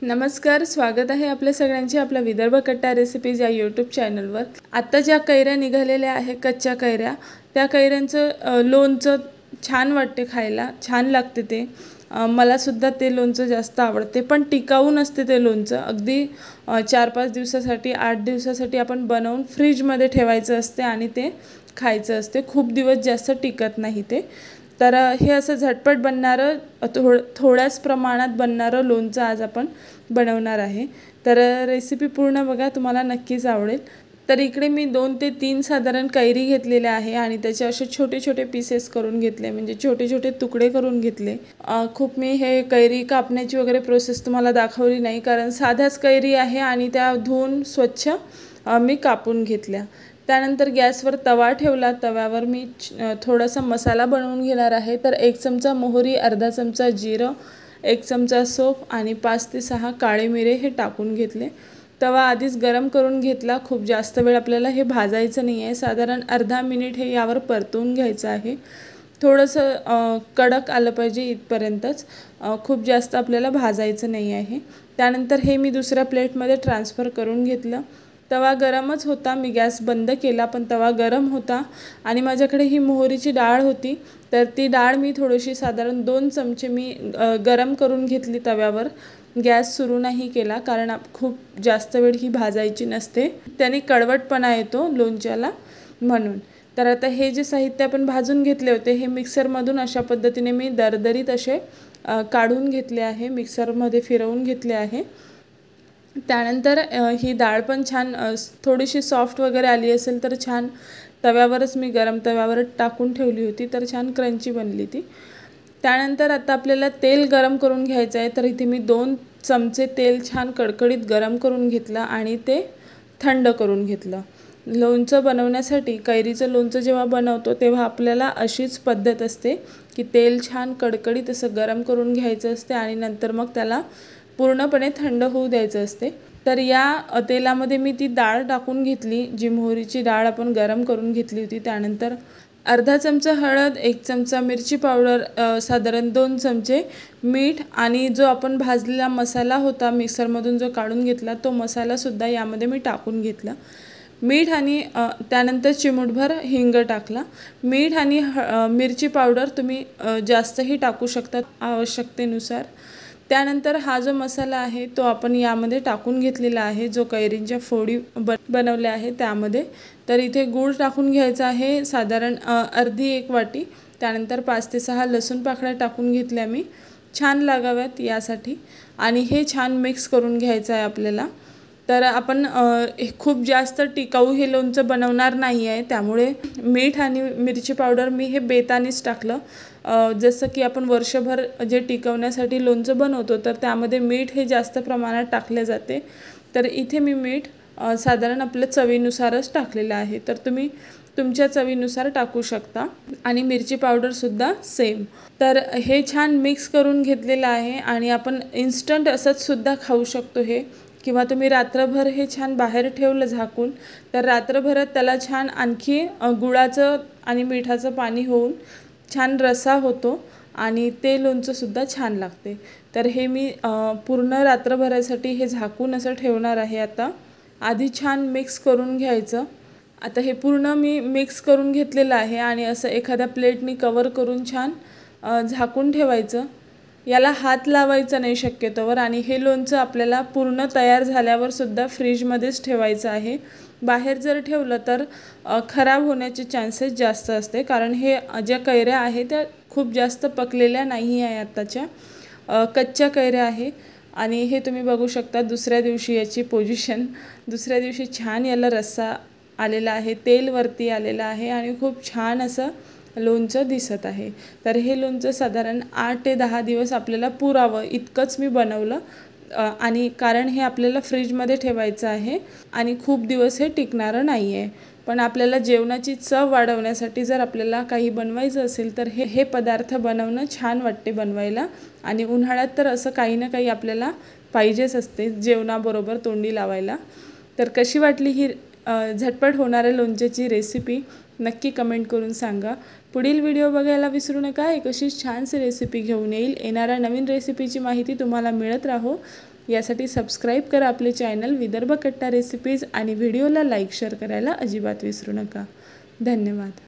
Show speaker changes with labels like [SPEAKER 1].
[SPEAKER 1] नमस्कार, स्वागत आहे आपल्या सगळ्यांचे आपल्या विदर्भ कट्टा रेसिपीज या यूट्यूब चॅनलवर। आता ज्या कैऱ्या निघालेल्या आहे कच्च्या कैऱ्या, त्या कैऱ्यांचं लोणचं छान वाटते, खायला छान लागते ते। मला सुद्धा ते लोणचं जास्त आवडते, पण टिकाऊ नसते ते लोणचं। अगदी 4-5 दिवसासाठी 8 दिवसासाठी आपण बनवून फ्रीजमध्ये ठेवायचं असते आणि ते खायचं असते। खूप दिवस जास्त टिकत नाही ते। तर हे असं झटपट बनणारं थोड्याच प्रमाणात बनणारं लोणचं आज आपण बनवणार आहे। तर रेसिपी पूर्ण बघा, तुम्हाला नक्कीच आवडेल। तर इकडे मी 2 ते 3 साधारण कैरी घेतलेले आहे आणि त्याचे असे छोटे छोटे पीसेस करून घेतले, म्हणजे छोटे छोटे तुकडे करून घेतले। खूप मी हे कैरी कापण्याची वगैरे प्रोसेस तुम्हाला दाखवली नाही, कारण साध्याच कैरी आहे आणि त्या धुवून स्वच्छ मी कापून घेतल्या। त्यानंतर गॅसवर तवा ठेवला। तव्यावर मी थोडासा मसाला बनवून घेणार आहे। तर 1 चमचा मोहरी, अर्धा चमचा जिरं, 1 चमचा सौंफ आणि 5 ते 6 काळे मिरे हे टाकून घेतले। तवा आधीच गरम करून घेतला। खूप जास्त वेळ आपल्याला हे भाजायचं नाही आहे, साधारण अर्धा मिनिट हे यावर परतून घ्यायचं आहे। थोडंसं कडक आलं पाहिजे इथपर्यंतच, खूप जास्त आपल्याला भाजायचं नाही आहे। त्यानंतर हे मी दुसऱ्या प्लेटमध्ये ट्रान्सफर करून घेतलं। तवा गरमच होता, मी गॅस बंद केला, पण तवा गरम होता आणि माझ्याकडे ही मोहरीची डाळ होती। तर ती डाळ मी थोडीशी साधारण 2 चमचे मी गरम करून घेतली तव्यावर। गॅस सुरू नाही केला, कारण खूप जास्त वेळ ही भाजायची नसते, त्याने कडवटपणा येतो लोणच्याला म्हणून। तर आता हे जे साहित्य आपण भाजून घेतले होते, हे मिक्सरमधून अशा पद्धतीने मी दरदरीत असे काढून घेतले आहे, मिक्सरमध्ये फिरवून घेतले आहे। त्यानंतर ही डाळ पण छान थोडीशी सॉफ्ट वगैरे आली असेल तर छान, तव्यावरच मी गरम तव्यावर टाकून ठेवली होती, तर छान क्रंची बनली ती। त्यानंतर आता आपल्याला तेल गरम करून घ्यायचं आहे। तर इथे मी 2 चमचे तेल छान कडकडीत गरम करून घेतलं आणि ते थंड करून घेतलं। लोणचं बनवण्यासाठी, कैरीचं लोणचं जेव्हा बनवतो तेव्हा आपल्याला अशीच पद्धत असते की तेल छान कडकडीत असं गरम करून घ्यायचं असते आणि नंतर मग त्याला पूर्णपणे थंड होऊ द्यायचं असते। तर या तेलामध्ये मी ती डाळ टाकून घेतली, जी मोहरीची डाळ आपण गरम करून घेतली होती। त्यानंतर अर्धा चमचा हळद, 1 चमचा मिरची पावडर, साधारण 2 चमचे मीठ आणि जो आपण भाजलेला मसाला होता मिक्सरमधून जो काढून घेतला, तो मसालासुद्धा यामध्ये मी टाकून घेतला। मीठ आणि त्यानंतर चिमूटभर हिंग टाकला। मीठ आणि मिरची पावडर तुम्ही जास्तही टाकू शकता आवश्यकतेनुसार। त्यानंतर हा जो मसाला आहे तो आपण यामध्ये टाकून घेतलेला आहे, जो कैरींच्या फोडी बनवल्या आहे त्यामध्ये। तर इथे गूळ टाकून घ्यायचा आहे, साधारण अर्धी 1 वाटी। त्यानंतर 5 ते 6 लसूण पाकळ्या टाकून घेतल्या मी, छान लागाव्यात यासाठी, आणि हे छान मिक्स करून घ्यायचं आहे आपल्याला। तर आपण खूप जास्त टिकाऊ हे लोणचं बनवणार नाही आहे, त्यामुळे मीठ आणि मिरची पावडर मी हे बेतानीच टाकलं। जसं की आपण वर्षभर जे टिकवण्यासाठी लोणचं बनवतो, तर त्यामध्ये मीठ हे जास्त प्रमाणात टाकले जाते। तर इथे मी मीठ साधारण आपल्या चवीनुसारच टाकलेलं आहे, तर तुम्ही तुमच्या चवीनुसार टाकू शकता, आणि मिरची पावडरसुद्धा सेम। तर हे छान मिक्स करून घेतलेलं आहे आणि आपण इन्स्टंट असंच सुद्धा खाऊ शकतो हे, किंवा तुम्ही रात्रभर हे छान बाहेर ठेवलं झाकून, तर रात्रभरात त्याला छान आणखी गुळाचं आणि मिठाचं पाणी होऊन छान रसा होतो आणि ते लोणचंसुद्धा छान लागते। तर हे मी पूर्ण रात्रभरासाठी हे झाकून असं ठेवणार आहे। आता आधी छान मिक्स करून घ्यायचं। आता हे पूर्ण मी मिक्स करून घेतलेलं आहे आणि असं एखाद्या प्लेटनी कवर करून छान झाकून ठेवायचं। याला हात लावायचा नाही शक्यतोवर, आणि हे लोणचं आपल्याला पूर्ण तयार झाल्यावर सुद्धा फ्रीजमध्येच ठेवायचं आहे। बाहेर जर ठेवलं तर खराब होण्याचे चान्सेस जास्त असते, कारण हे ज्या कैऱ्या आहेत त्या खूप जास्त पकलेल्या नाही आहे, आत्ताच्या कच्च्या कैऱ्या आहे। आणि हे तुम्ही बघू शकता दुसऱ्या दिवशी याची पोझिशन, दुसऱ्या दिवशी छान याला रस्सा आलेला आहे, तेल वरती आलेलं आहे आणि खूप छान असं लोणचं दिसत आहे। तर हे लोणचं साधारण 8 ते 10 दिवस आपल्याला पुरावं इतकंच मी बनवलं, आणि कारण हे आपल्याला फ्रीजमध्ये ठेवायचं आहे आणि खूप दिवस हे टिकणारं नाही आहे। पण आपल्याला जेवणाची चव वाढवण्यासाठी जर आपल्याला काही बनवायचं असेल तर हे पदार्थ बनवणं छान वाटते बनवायला, आणि उन्हाळ्यात तर असं काही ना काही आपल्याला पाहिजेच असते जेवणाबरोबर तोंडी लावायला। तर कशी वाटली ही झटपट होणाऱ्या लोणच्याची रेसिपी नक्की कमेंट करून सांगा। पुढील व्हिडिओ बघायला विसरू नका, एक अशीच छानशी रेसिपी घेऊन येणाऱ्या नवीन रेसिपीची माहिती तुम्हाला मिळत राहो। यासाठी सबस्क्राईब करा आपले चॅनल विदर्भ कट्टा रेसिपीज आणि व्हिडिओला लाईक शेअर करायला अजिबात विसरू नका. धन्यवाद.